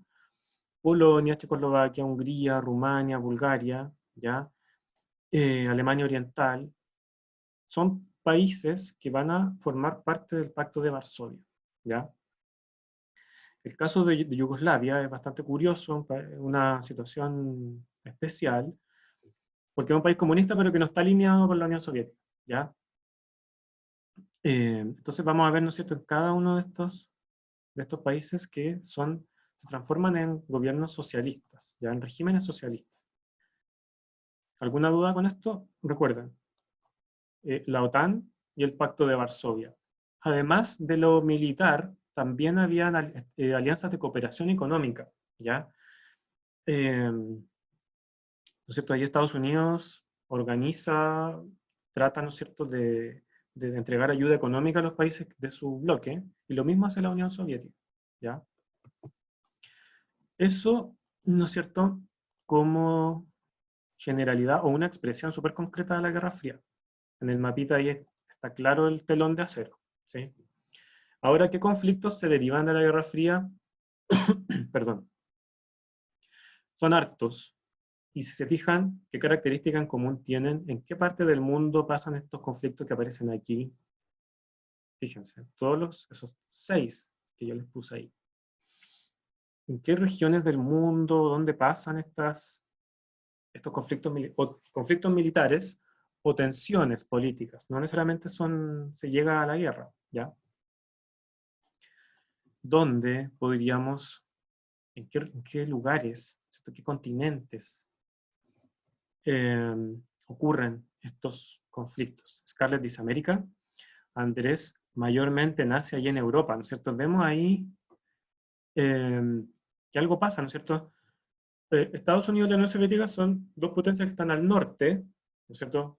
Polonia, Checoslovaquia, Hungría, Rumania, Bulgaria, ¿ya? Alemania Oriental, son países que van a formar parte del Pacto de Varsovia, ¿ya? El caso de Yugoslavia es bastante curioso, una situación especial, porque es un país comunista pero que no está alineado con la Unión Soviética, ¿ya? Entonces vamos a ver, ¿no es cierto?, en cada uno de estos países que se transforman en gobiernos socialistas, ya en regímenes socialistas. ¿Alguna duda con esto? Recuerden, la OTAN y el Pacto de Varsovia. Además de lo militar, también habían alianzas de cooperación económica, ¿ya? ¿No es cierto? Ahí Estados Unidos organiza, trata, ¿no es cierto?, de entregar ayuda económica a los países de su bloque, y lo mismo hace la Unión Soviética, ¿ya? Eso, ¿no es cierto?, como generalidad o una expresión súper concreta de la Guerra Fría. En el mapita ahí está claro el telón de acero, ¿sí? Ahora, ¿qué conflictos se derivan de la Guerra Fría? Perdón. Son hartos. Y si se fijan, ¿qué característica en común tienen? ¿En qué parte del mundo pasan estos conflictos que aparecen aquí? Fíjense, esos 6 que yo les puse ahí. ¿En qué regiones del mundo, dónde pasan estos conflictos militares o tensiones políticas? No necesariamente se llega a la guerra, ¿ya? ¿Dónde podríamos, en qué lugares, qué continentes ocurren estos conflictos? Scarlett dice América, Andrés mayormente nace allí en Europa, ¿no es cierto? Vemos ahí que algo pasa, ¿no es cierto? Estados Unidos y la Unión Soviética son dos potencias que están al norte, ¿no es cierto?,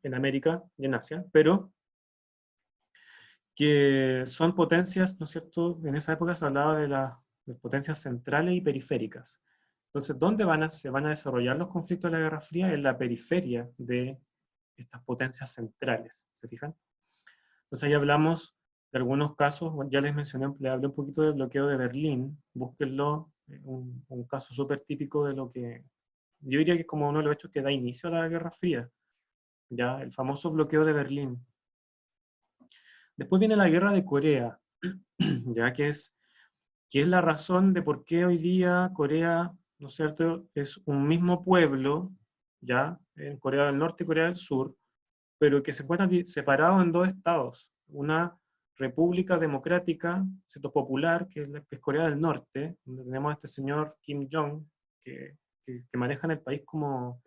en América y en Asia, pero que son potencias, ¿no es cierto? En esa época se hablaba de las potencias centrales y periféricas. Entonces, ¿dónde se van a desarrollar los conflictos de la Guerra Fría? En la periferia de estas potencias centrales, ¿se fijan? Entonces ahí hablamos de algunos casos, bueno, ya les mencioné, le hablé un poquito del bloqueo de Berlín, búsquenlo, un caso súper típico de lo que yo diría que es como uno de los hechos que da inicio a la Guerra Fría, ya el famoso bloqueo de Berlín. Después viene la Guerra de Corea, ya que es la razón de por qué hoy día Corea, ¿no es cierto?, es un mismo pueblo, ya, en Corea del Norte y Corea del Sur, pero que se encuentran separados en dos estados. Una república democrática, ¿cierto?, popular, que es Corea del Norte, donde tenemos a este señor Kim Jong, que maneja el país como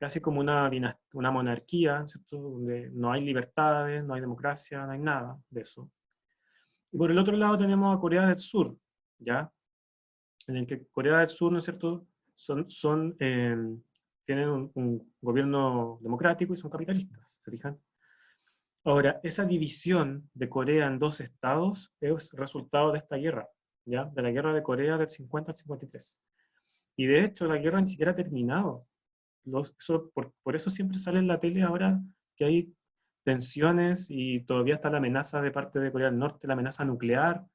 casi como una monarquía, ¿cierto?, donde no hay libertades, no hay democracia, no hay nada de eso. Y por el otro lado tenemos a Corea del Sur, ¿ya? En el que Corea del Sur, ¿no es cierto?, tienen un gobierno democrático y son capitalistas, ¿se fijan? Ahora, esa división de Corea en dos estados es resultado de esta guerra, ¿ya? De la guerra de Corea del 50 al 53. Y de hecho, la guerra ni siquiera ha terminado. Por eso siempre sale en la tele ahora que hay tensiones y todavía está la amenaza de parte de Corea del Norte, la amenaza nuclear,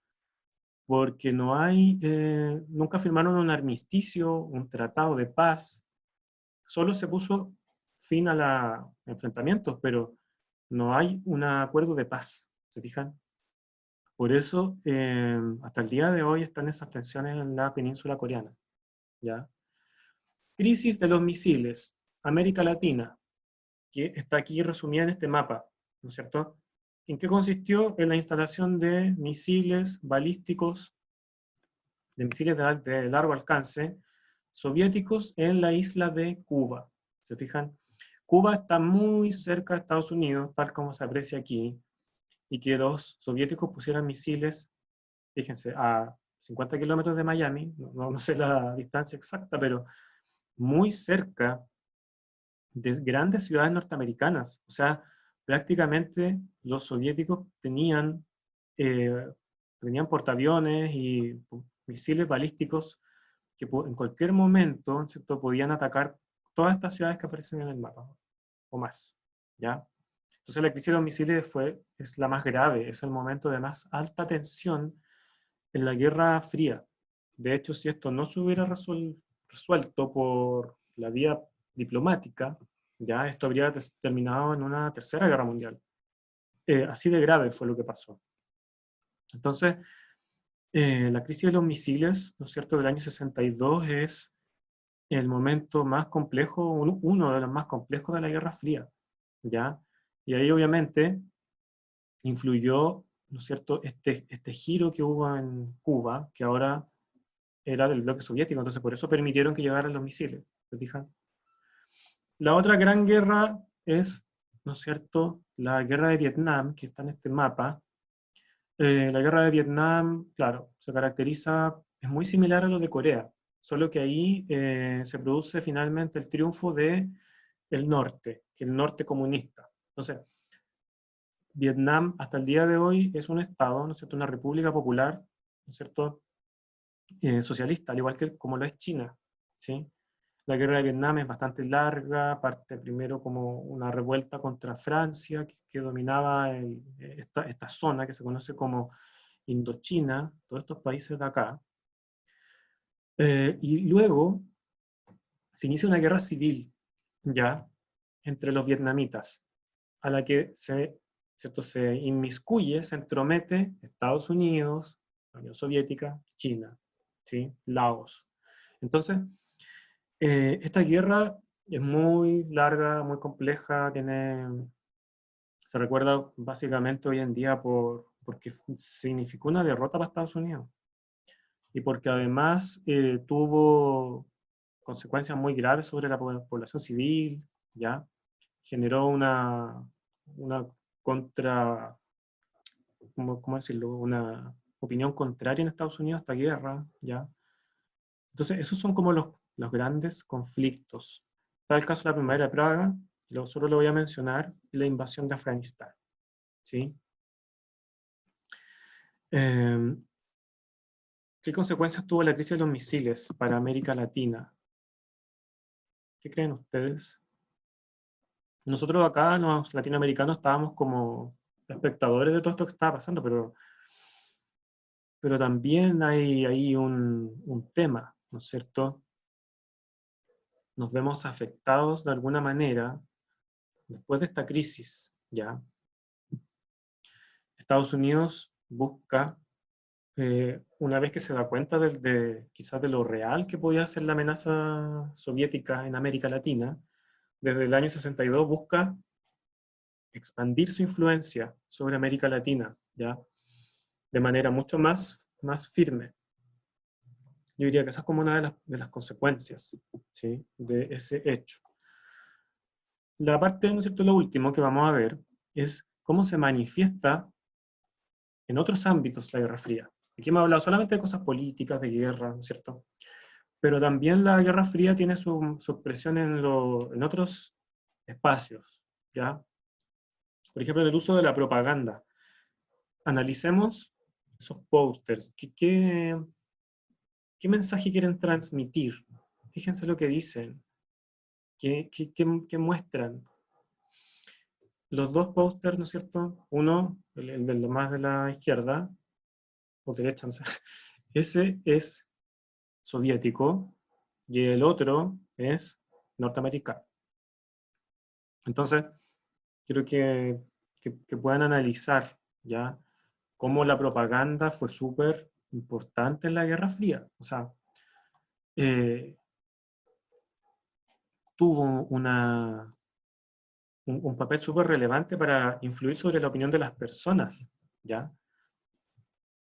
porque nunca firmaron un armisticio, un tratado de paz, solo se puso fin a los enfrentamientos, pero no hay un acuerdo de paz, ¿se fijan? Por eso, hasta el día de hoy están esas tensiones en la península coreana, ¿ya? Crisis de los misiles, América Latina, que está aquí resumida en este mapa, ¿no es cierto? ¿En qué consistió? En la instalación de misiles balísticos, de misiles de largo alcance, soviéticos en la isla de Cuba. ¿Se fijan? Cuba está muy cerca de Estados Unidos, tal como se aprecia aquí, y que los soviéticos pusieran misiles, fíjense, a 50 kilómetros de Miami, no sé la distancia exacta, pero muy cerca de grandes ciudades norteamericanas. O sea, prácticamente los soviéticos eh, tenían portaaviones y misiles balísticos que en cualquier momento, ¿cierto?, podían atacar todas estas ciudades que aparecen en el mapa, o más, ¿ya? Entonces la crisis de los misiles es la más grave, es el momento de más alta tensión en la Guerra Fría. De hecho, si esto no se hubiera resuelto por la vía diplomática, ya esto habría terminado en una tercera guerra mundial. Así de grave fue lo que pasó. Entonces, la crisis de los misiles, ¿no es cierto?, del año 62 es el momento más complejo, uno de los más complejos de la Guerra Fría, ¿ya? Y ahí obviamente influyó, ¿no es cierto?, este giro que hubo en Cuba, que ahora era del bloque soviético, entonces por eso permitieron que llegaran los misiles, ¿se fijan? La otra gran guerra es, ¿no es cierto?, la guerra de Vietnam, que está en este mapa. La guerra de Vietnam, claro, se caracteriza, es muy similar a lo de Corea, solo que ahí se produce finalmente el triunfo del norte, que es el norte comunista. Entonces, Vietnam hasta el día de hoy es un estado, ¿no es cierto?, una república popular, ¿no es cierto?, socialista, al igual que como lo es China, ¿sí? La guerra de Vietnam es bastante larga, parte primero como una revuelta contra Francia, que dominaba esta zona que se conoce como Indochina, todos estos países de acá. Y luego se inicia una guerra civil, ya, entre los vietnamitas, a la que se inmiscuye, se entromete Estados Unidos, la Unión Soviética, China, ¿sí? Laos. Entonces, esta guerra es muy larga, muy compleja, se recuerda básicamente hoy en día porque significó una derrota para Estados Unidos y porque además tuvo consecuencias muy graves sobre la población civil, ¿ya? Generó una contra, ¿cómo decirlo? Una opinión contraria en Estados Unidos a esta guerra, ¿ya? Entonces, esos son como los grandes conflictos. Está el caso de la Primavera de Praga, solo lo voy a mencionar, la invasión de Afganistán, ¿sí? Eh, ¿Qué consecuencias tuvo la crisis de los misiles para América Latina? ¿Qué creen ustedes? Nosotros acá, los latinoamericanos, estábamos como espectadores de todo esto que estaba pasando, pero también hay ahí un tema, ¿no es cierto? Nos vemos afectados de alguna manera después de esta crisis, ¿ya? Estados Unidos busca, una vez que se da cuenta quizás de lo real que podía ser la amenaza soviética en América Latina, desde el año 62 busca expandir su influencia sobre América Latina, ¿ya? De manera mucho más firme. Yo diría que esa es como una de las consecuencias, ¿sí? De ese hecho. La parte, ¿no es cierto?, lo último que vamos a ver es cómo se manifiesta en otros ámbitos la Guerra Fría. Aquí hemos hablado solamente de cosas políticas, de guerra, ¿no es cierto? Pero también la Guerra Fría tiene su expresión en otros espacios, ¿ya? Por ejemplo, en el uso de la propaganda. Analicemos esos pósters. ¿Qué mensaje quieren transmitir? Fíjense lo que dicen. ¿Qué muestran? Los dos pósters, ¿no es cierto? Uno, el de lo más de la izquierda, o derecha, no sé, ese es soviético y el otro es norteamericano. Entonces, quiero que puedan analizar, ¿ya?, cómo la propaganda fue súper importante en la Guerra Fría. O sea, eh, tuvo un papel súper relevante para influir sobre la opinión de las personas, ¿ya?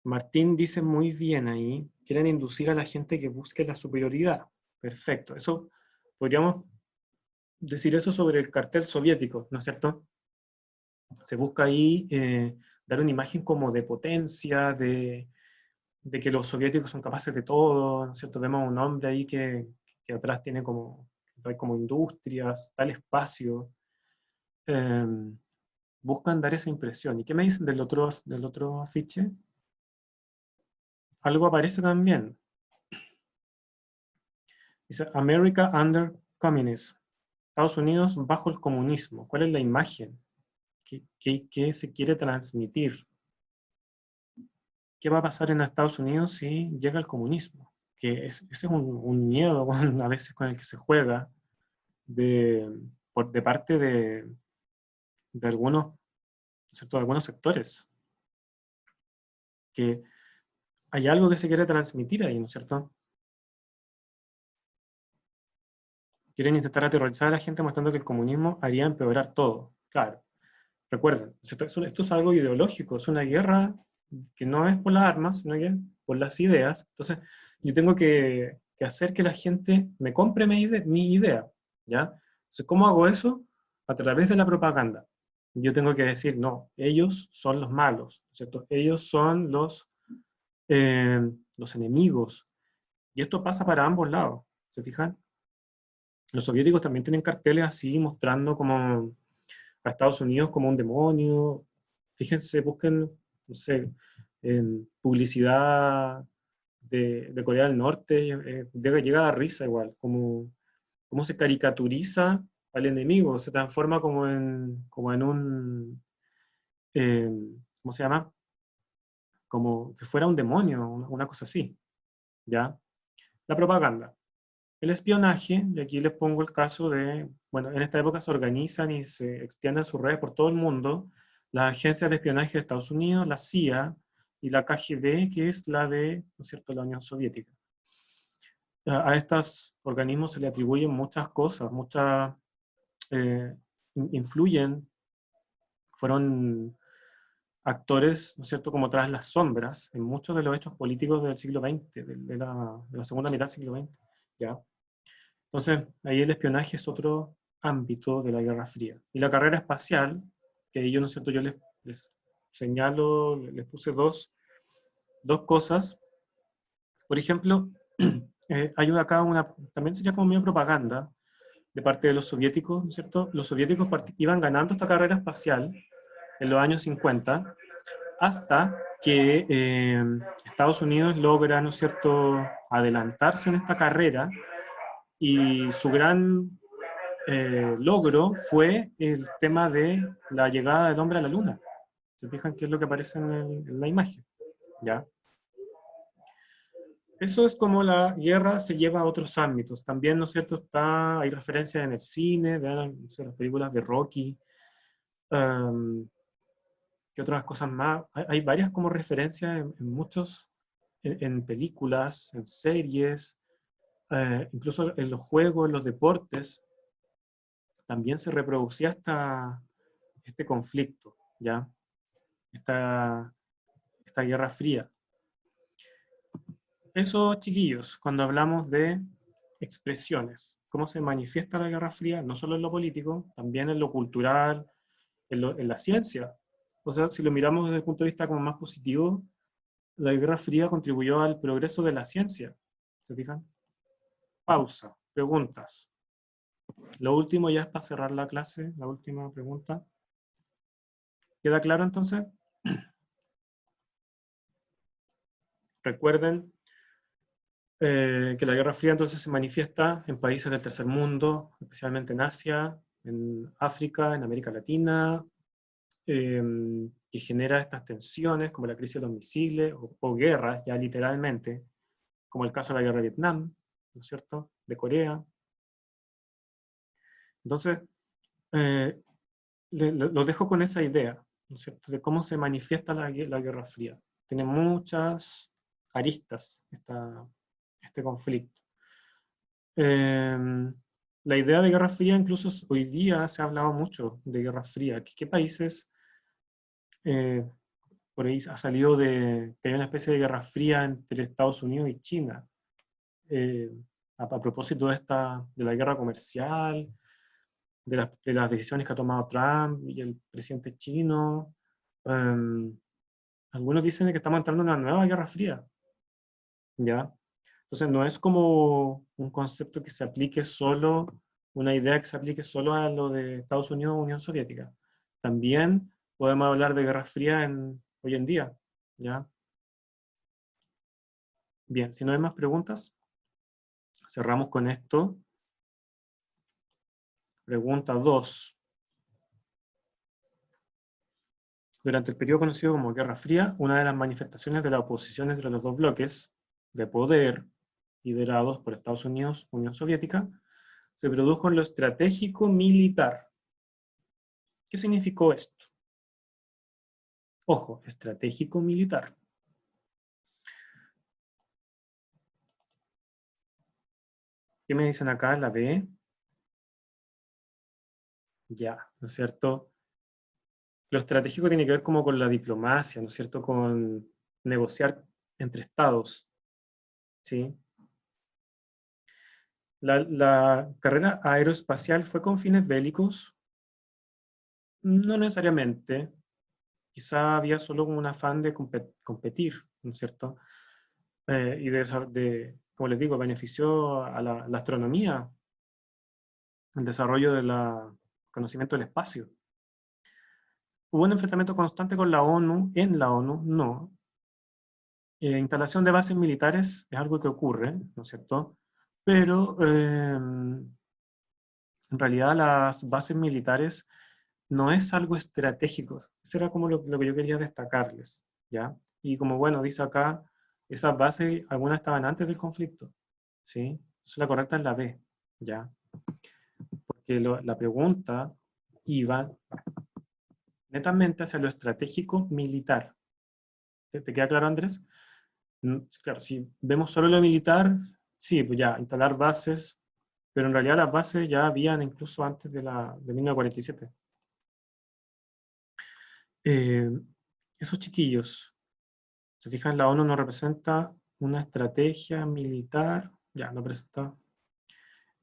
Martín dice muy bien ahí, quieren inducir a la gente que busque la superioridad. Perfecto. Eso, podríamos decir eso sobre el cartel soviético, ¿no es cierto? Se busca ahí dar una imagen como de potencia, de que los soviéticos son capaces de todo, ¿no es cierto? Vemos un hombre ahí que atrás tiene hay como industrias, tal espacio. Eh, Buscan dar esa impresión. ¿Y qué me dicen del otro afiche? Algo aparece también. Dice, America under communism. Estados Unidos bajo el comunismo. ¿Cuál es la imagen? ¿Qué se quiere transmitir? ¿Qué va a pasar en Estados Unidos si llega el comunismo? Ese es un miedo a veces con el que se juega de parte de algunos, ¿cierto?, de algunos sectores. Que hay algo que se quiere transmitir ahí, ¿no es cierto? Quieren intentar aterrorizar a la gente mostrando que el comunismo haría empeorar todo. Claro. Recuerden, esto es algo ideológico, es una guerra que no es por las armas, sino que por las ideas. Entonces, yo tengo que hacer que la gente me compre mi idea, ¿ya? Entonces, ¿cómo hago eso? A través de la propaganda. Yo tengo que decir, no, ellos son los malos, ¿cierto? Ellos son los enemigos. Y esto pasa para ambos lados, ¿se fijan? Los soviéticos también tienen carteles así mostrando como a Estados Unidos como un demonio. Fíjense, busquen, no sé, en publicidad de Corea del Norte, llega a dar risa igual, como cómo se caricaturiza al enemigo, se transforma como en un, eh, ¿cómo se llama? Como que fuera un demonio, una cosa así, ¿ya? La propaganda. El espionaje, y aquí les pongo el caso de, bueno, en esta época se organizan y se extienden sus redes por todo el mundo, las agencias de espionaje de Estados Unidos, la CIA y la KGB, que es la de, ¿no es cierto?, la Unión Soviética. A estos organismos se le atribuyen muchas cosas, influyen, fueron actores, ¿no es cierto?, como tras las sombras en muchos de los hechos políticos del siglo XX, de la segunda mitad del siglo XX, ¿ya? Entonces, ahí el espionaje es otro ámbito de la Guerra Fría. Y la carrera espacial, que ahí yo, ¿no es cierto?, yo les señalo, les puse dos cosas. Por ejemplo, hay acá también sería como medio propaganda de parte de los soviéticos, ¿no es cierto? Los soviéticos iban ganando esta carrera espacial en los años 50, hasta que Estados Unidos logra, ¿no es cierto?, adelantarse en esta carrera, y su gran logro fue el tema de la llegada del hombre a la luna. ¿Se fijan qué es lo que aparece en la imagen? ¿Ya? Eso es como la guerra se lleva a otros ámbitos. También, ¿no es cierto?, hay referencias en el cine, vean, no sé, las películas de Rocky, um, ¿qué otras cosas más? Hay varias como referencias en muchos, en películas, en series, incluso en los juegos, en los deportes, también se reproducía este conflicto, ¿ya? Esta Guerra Fría. Eso, chiquillos, cuando hablamos de expresiones, cómo se manifiesta la Guerra Fría, no solo en lo político, también en lo cultural, en la ciencia. O sea, si lo miramos desde el punto de vista como más positivo, la Guerra Fría contribuyó al progreso de la ciencia. ¿Se fijan? Pausa. Preguntas. Lo último ya es para cerrar la clase, la última pregunta. ¿Queda claro entonces? Recuerden que la Guerra Fría entonces se manifiesta en países del tercer mundo, especialmente en Asia, en África, en América Latina, que genera estas tensiones como la crisis de los misiles o guerras, ya literalmente, como el caso de la guerra de Vietnam, ¿no es cierto?, de Corea. Entonces, lo dejo con esa idea, ¿no es cierto?, de cómo se manifiesta la Guerra Fría. Tiene muchas aristas este conflicto. La idea de Guerra Fría, incluso hoy día se ha hablado mucho de Guerra Fría. ¿Qué países eh, por ahí ha salido que hay una especie de Guerra Fría entre Estados Unidos y China? Eh, a propósito de la guerra comercial, de las decisiones que ha tomado Trump y el presidente chino. Algunos dicen que estamos entrando en una nueva Guerra Fría, ¿ya? Entonces no es como un concepto que se aplique solo, una idea que se aplique solo a lo de Estados Unidos o Unión Soviética. También podemos hablar de Guerra Fría hoy en día, ¿ya? Bien, si no hay más preguntas, cerramos con esto. Pregunta 2. Durante el periodo conocido como Guerra Fría, una de las manifestaciones de la oposición entre los dos bloques de poder, liderados por Estados Unidos y Unión Soviética, se produjo en lo estratégico militar. ¿Qué significó esto? Ojo, estratégico militar. ¿Qué me dicen acá? La B. Ya, ¿no es cierto? Lo estratégico tiene que ver como con la diplomacia, ¿no es cierto? Con negociar entre estados, ¿sí? La carrera aeroespacial fue con fines bélicos. No necesariamente. Quizá había solo un afán de competir, ¿no es cierto? Y como les digo, benefició a la astronomía, el desarrollo del conocimiento del espacio. ¿Hubo un enfrentamiento constante con la ONU? En la ONU, no. Instalación de bases militares es algo que ocurre, ¿no es cierto? Pero en realidad las bases militares no es algo estratégico. Eso era como lo que yo quería destacarles, ¿ya? Y como, bueno, dice acá, esas bases, algunas estaban antes del conflicto, ¿sí? Entonces la correcta es la B, ¿ya? Porque la pregunta iba netamente hacia lo estratégico militar. ¿Te queda claro, Andrés? Claro, si vemos solo lo militar, sí, pues ya, instalar bases, pero en realidad las bases ya habían incluso antes de 1947. Esos chiquillos, se fijan, la ONU no representa una estrategia militar, ya, no presenta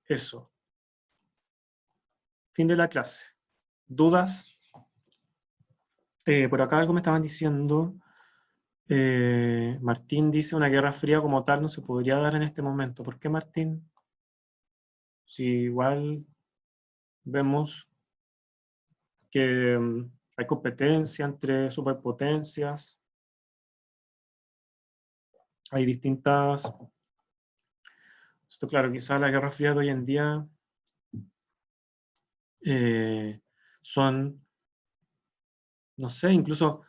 eso. Fin de la clase. ¿Dudas? Por acá algo me estaban diciendo. Martín dice una guerra fría como tal no se podría dar en este momento. ¿Por qué, Martín? Si igual vemos que hay competencia entre superpotencias. hay distintas... Esto, claro, quizás la Guerra Fría de hoy en día son, no sé, incluso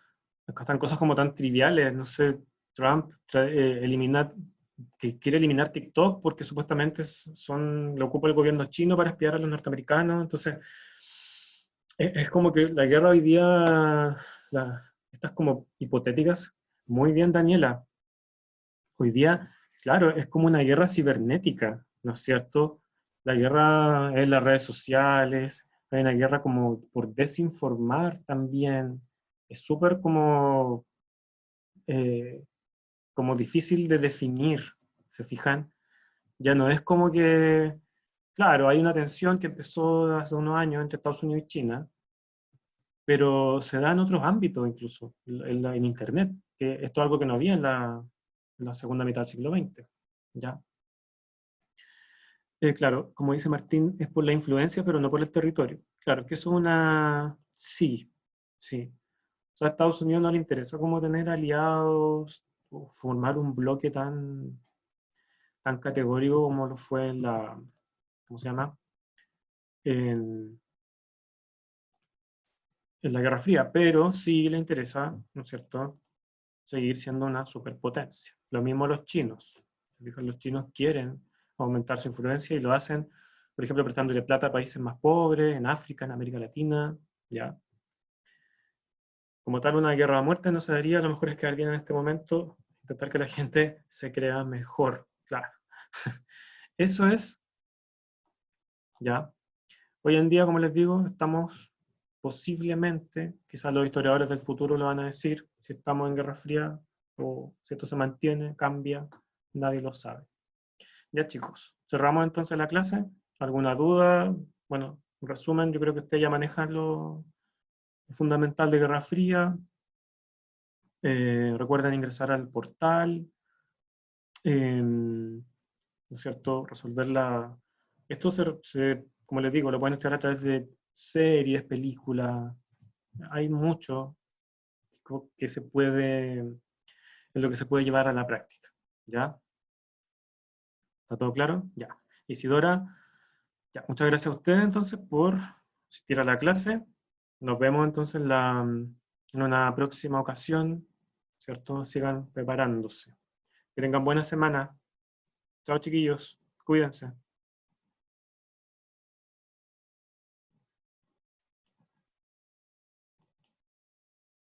acá están cosas como tan triviales, no sé, Trump que quiere eliminar TikTok porque supuestamente lo ocupa el gobierno chino para espiar a los norteamericanos, entonces es como que la guerra hoy día, estas como hipotéticas, muy bien Daniela, hoy día, claro, es como una guerra cibernética, ¿no es cierto? La guerra en las redes sociales, hay una guerra como por desinformar también, es súper eh, como difícil de definir, ¿se fijan? Ya no es como que, claro, hay una tensión que empezó hace unos años entre Estados Unidos y China, pero se da en otros ámbitos incluso, en Internet, que esto es algo que no había en la segunda mitad del siglo XX, ¿ya? Claro, como dice Martín, es por la influencia, pero no por el territorio. Claro, que eso es una... Sí, sí. O sea, a Estados Unidos no le interesa como tener aliados o formar un bloque tan categórico como lo fue en la... ¿Cómo se llama? En, en la Guerra Fría, pero sí le interesa, ¿no es cierto?, seguir siendo una superpotencia. Lo mismo los chinos. Los chinos quieren aumentar su influencia y lo hacen, por ejemplo, prestándole plata a países más pobres, en África, en América Latina, ¿ya? Como tal, una guerra a muerte no se daría, a lo mejor es quedar bien en este momento, intentar que la gente se crea mejor, claro. Eso es, ¿ya? Hoy en día, como les digo, estamos posiblemente, quizás los historiadores del futuro lo van a decir, si estamos en Guerra Fría o si esto se mantiene, cambia, nadie lo sabe. Ya chicos, cerramos entonces la clase. ¿Alguna duda? Bueno, en resumen, yo creo que ustedes ya manejan lo fundamental de Guerra Fría. Recuerden ingresar al portal, ¿no es cierto? Resolver la... Esto como les digo, lo pueden estudiar a través de series, películas. Hay mucho que se puede, en lo que se puede llevar a la práctica. ¿Ya? ¿Está todo claro? Ya. Isidora, ya, muchas gracias a ustedes entonces por asistir a la clase. Nos vemos entonces en una próxima ocasión, ¿cierto? Sigan preparándose. Que tengan buena semana. Chao chiquillos, cuídense.